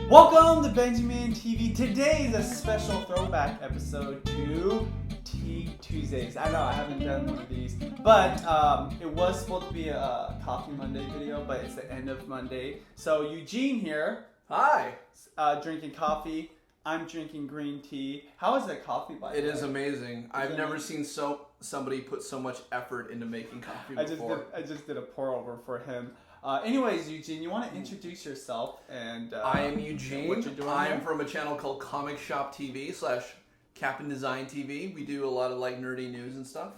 Welcome to BenjiManTV. Today is a special throwback episode to Tuesdays. I know I haven't done one of these, but it was supposed to be a Coffee Monday video, but it's the end of Monday. So Eugene here. Hi. Drinking coffee. I'm drinking green tea. How is that coffee, by the way? It is amazing. I've never seen somebody put so much effort into making coffee before. I just did a pour over for him. Anyways, Eugene, you want to introduce yourself and I am Eugene. What you're doing I am here? from a channel called Comic Shop TV / Captain Design TV. We do a lot of like nerdy news and stuff.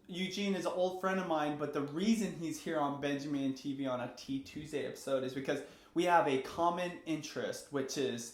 Eugene is an old friend of mine, but the reason he's here on BenjiManTV on a Tea Tuesday episode is because we have a common interest, which is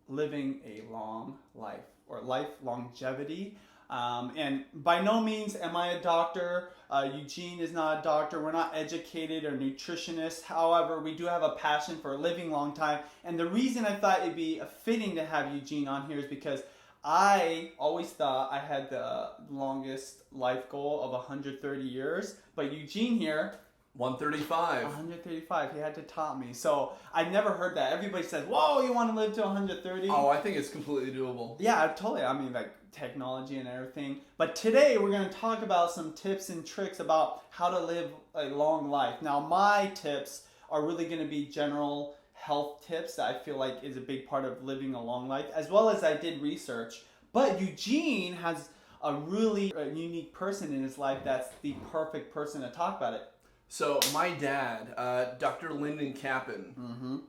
living a long life or life longevity. And by no means am I a doctor. Eugene is not a doctor. We're not educated or nutritionists. However, we do have a passion for living a long time. And the reason I thought it'd be fitting to have Eugene on here is because I always thought I had the longest life goal of 130 years. But Eugene here, 135. 135. He had to top me. So I never heard that. Everybody says, "Whoa, you want to live to 130?" Oh, I think it's completely doable. Yeah, totally. I mean, like technology and everything. But today we're going to talk about some tips and tricks about how to live a long life. Now, my tips are really going to be general health tips that I feel like is a big part of living a long life, as well as I did research. But Eugene has a really unique person in his life that's the perfect person to talk about it. So my dad, Dr. Lyndon Capin,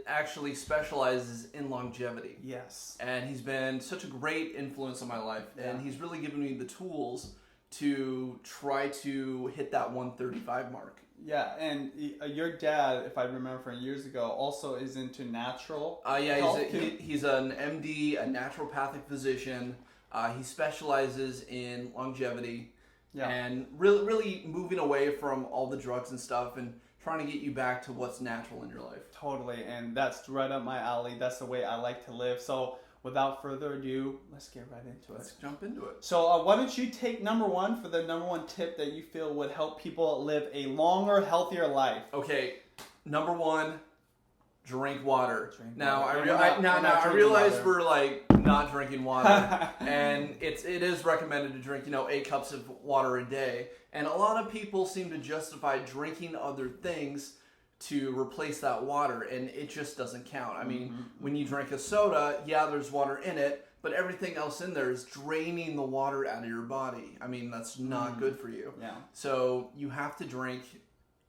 actually specializes in longevity. Yes. And he's been such a great influence on my life. Yeah. And he's really given me the tools to try to hit that 135 mark. Yeah, and your dad, if I remember from years ago, also is into natural health. He's an MD, a naturopathic physician. He specializes in longevity. Yeah. And really moving away from all the drugs and stuff and trying to get you back to what's natural in your life. Totally, and that's right up my alley. That's the way I like to live. So without further ado, let's get right into it. Let's jump into it. So why don't you take number one for the number one tip that you feel would help people live a longer, healthier life? Okay, number one, drink water. I realize water. we're like not drinking water, and it is recommended to drink 8 cups of water a day, and a lot of people seem to justify drinking other things to replace that water, and it just doesn't count. I mean, when you drink a soda, yeah, there's water in it, but everything else in there is draining the water out of your body. I mean, that's not good for you. Yeah. So you have to drink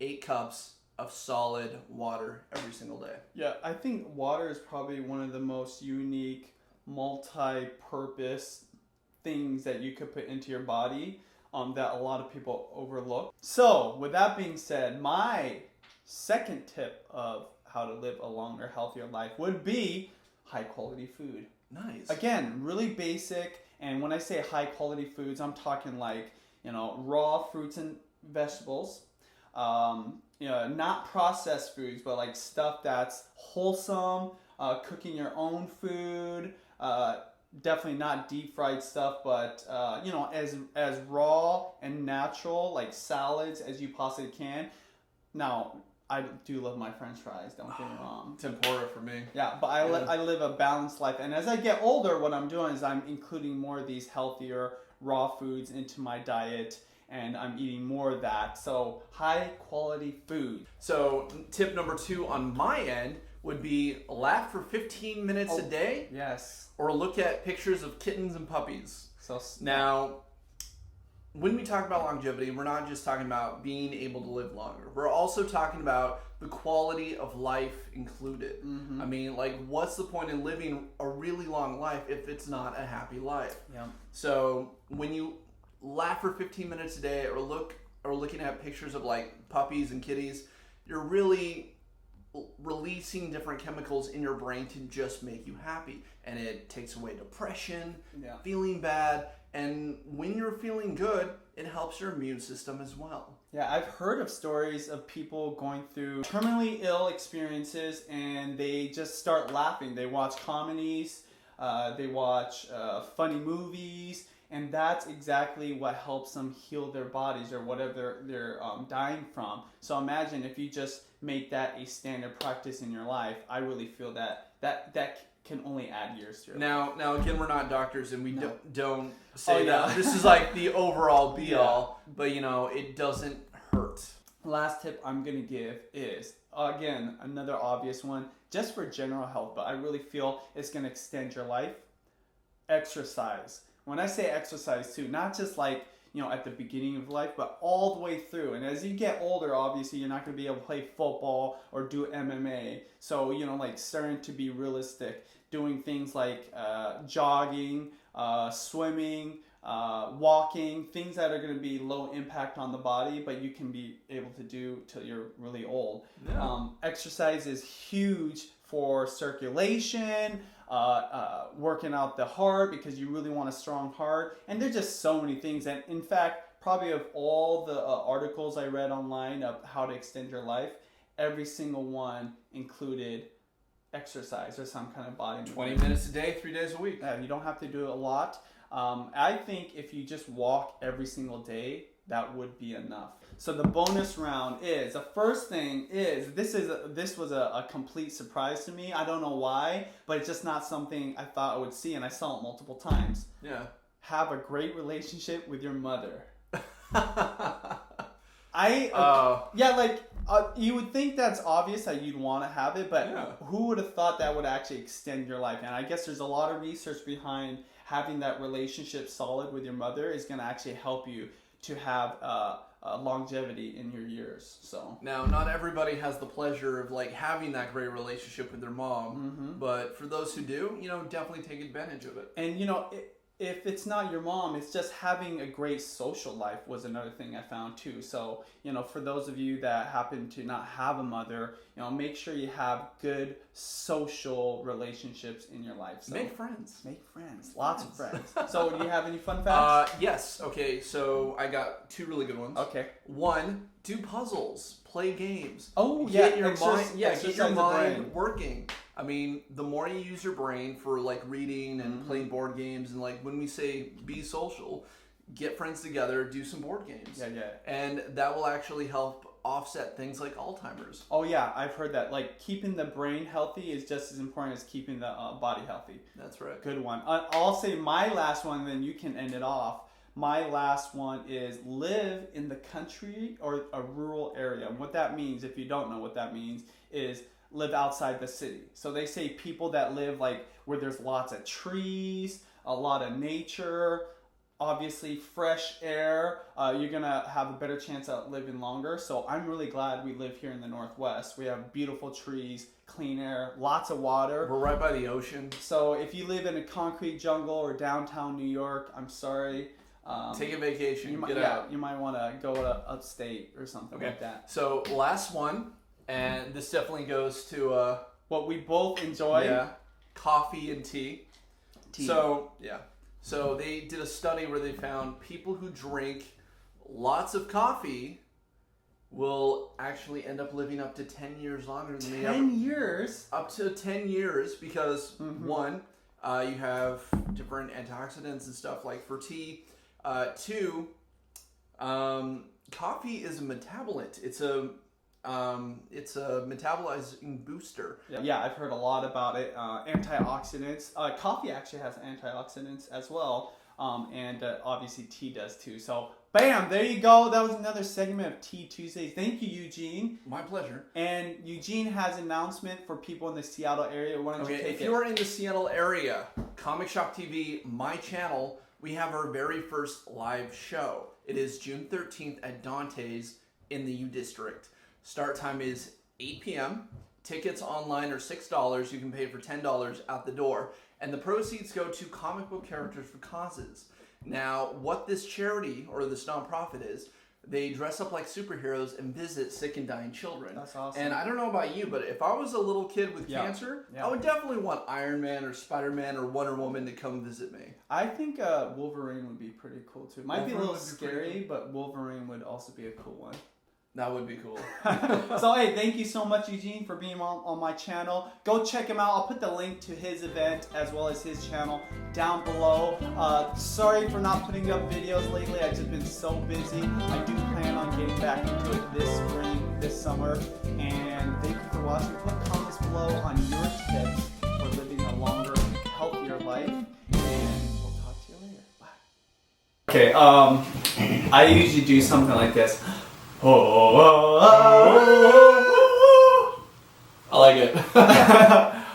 8 cups of solid water every single day. Yeah, I think water is probably one of the most unique, multi-purpose things that you could put into your body that a lot of people overlook. So, with that being said, my second tip of how to live a longer, healthier life would be high-quality food. Nice. Again, really basic, and when I say high-quality foods, I'm talking like, raw fruits and vegetables, not processed foods, but like stuff that's wholesome, cooking your own food, definitely not deep fried stuff, but as raw and natural, like salads as you possibly can. Now, I do love my French fries, don't get me wrong. Tempura for me. Yeah, but I live a balanced life, and as I get older, what I'm doing is I'm including more of these healthier raw foods into my diet, and I'm eating more of that. So high quality food. So tip number 2 on my end would be laugh for 15 minutes a day. Yes. Or look at pictures of kittens and puppies. So now, when we talk about longevity, we're not just talking about being able to live longer. We're also talking about the quality of life included. I mean, like, what's the point in living a really long life if it's not a happy life? Yeah. So when you laugh for 15 minutes a day or looking at pictures of like puppies and kitties, you're really releasing different chemicals in your brain to just make you happy, and it takes away depression, feeling bad, and when you're feeling good, it helps your immune system as well. Yeah, I've heard of stories of people going through terminally ill experiences and they just start laughing. They watch comedies, they watch funny movies, and that's exactly what helps them heal their bodies or whatever they're dying from. So imagine if you just make that a standard practice in your life, I really feel that can only add years to your life. Now again, we're not doctors, and we No. don't say yeah. that. This is like the overall be Yeah. all, but it doesn't hurt. Last tip I'm going to give is, again, another obvious one, just for general health, but I really feel it's going to extend your life. Exercise. When I say exercise too, not just like, at the beginning of life, but all the way through. And as you get older, obviously, you're not going to be able to play football or do MMA. So, like starting to be realistic, doing things like jogging, swimming, walking, things that are going to be low impact on the body, but you can be able to do till you're really old. Yeah. Exercise is huge for circulation, working out the heart, because you really want a strong heart. And there's just so many things. And in fact, probably of all the articles I read online of how to extend your life, every single one included exercise or some kind of body movement. 20 minutes a day, 3 days a week. You don't have to do it a lot. I think if you just walk every single day, that would be enough. So the bonus round is, the first thing is, this was a complete surprise to me. I don't know why, but it's just not something I thought I would see, and I saw it multiple times. Yeah. Have a great relationship with your mother. You would think that's obvious that you'd want to have it, but who would have thought that would actually extend your life? And I guess there's a lot of research behind having that relationship solid with your mother is going to actually help you to have longevity in your years. So now, not everybody has the pleasure of having that great relationship with their mom, but for those who do, definitely take advantage of it. And if it's not your mom, it's just having a great social life was another thing I found too. So, for those of you that happen to not have a mother, make sure you have good social relationships in your life. So, make friends. Lots of friends. So, do you have any fun facts? Yes. Okay, so I got 2 really good ones. Okay. 1, do puzzles, play games. Oh, get your exercise mind working. I mean, the more you use your brain for reading and playing board games, and when we say be social, get friends together, do some board games. Yeah. And that will actually help offset things like Alzheimer's. Oh yeah, I've heard that. Keeping the brain healthy is just as important as keeping the body healthy. That's right. Good one. I'll say my last one, then you can end it off. My last one is live in the country or a rural area. And what that means, if you don't know what that means, is live outside the city. So they say people that live where there's lots of trees, a lot of nature, obviously fresh air, you're gonna have a better chance at living longer. So I'm really glad we live here in the Northwest. We have beautiful trees, clean air, lots of water. We're right by the ocean. So if you live in a concrete jungle or downtown New York, I'm sorry. Take a vacation, get out. You might want to go to upstate or something like that. So last one, and this definitely goes to what we both enjoy. Yeah, coffee and tea. So they did a study where they found people who drink lots of coffee will actually end up living up to 10 years longer than 10 years? Up to 10 years because, one, you have different antioxidants and stuff for tea. 2, coffee is a metabolite. It's a metabolizing booster. Yeah, I've heard a lot about it. Antioxidants. Coffee actually has antioxidants as well. And obviously tea does too. So, bam, there you go. That was another segment of Tea Tuesdays. Thank you, Eugene. My pleasure. And Eugene has an announcement for people in the Seattle area. Why don't you take it? If you're in the Seattle area, Comic Shop TV, my channel, we have our very first live show. It is June 13th at Dante's in the U District. Start time is 8 p.m. Tickets online are $6. You can pay for $10 out the door. And the proceeds go to comic book characters for causes. Now, what this charity or this nonprofit is, they dress up like superheroes and visit sick and dying children. That's awesome. And I don't know about you, but if I was a little kid with cancer, I would definitely want Iron Man or Spider-Man or Wonder Woman to come visit me. I think Wolverine would be pretty cool too. Might be a little scary, but Wolverine would also be a cool one. That would be cool. So, hey, thank you so much, Eugene, for being on my channel. Go check him out. I'll put the link to his event as well as his channel down below. Sorry for not putting up videos lately. I've just been so busy. I do plan on getting back into it this spring. this summer. And thank you for watching. Put comments below on your tips for living a longer, healthier life. And we'll talk to you later. Bye. Okay, I usually do something like this. I like it.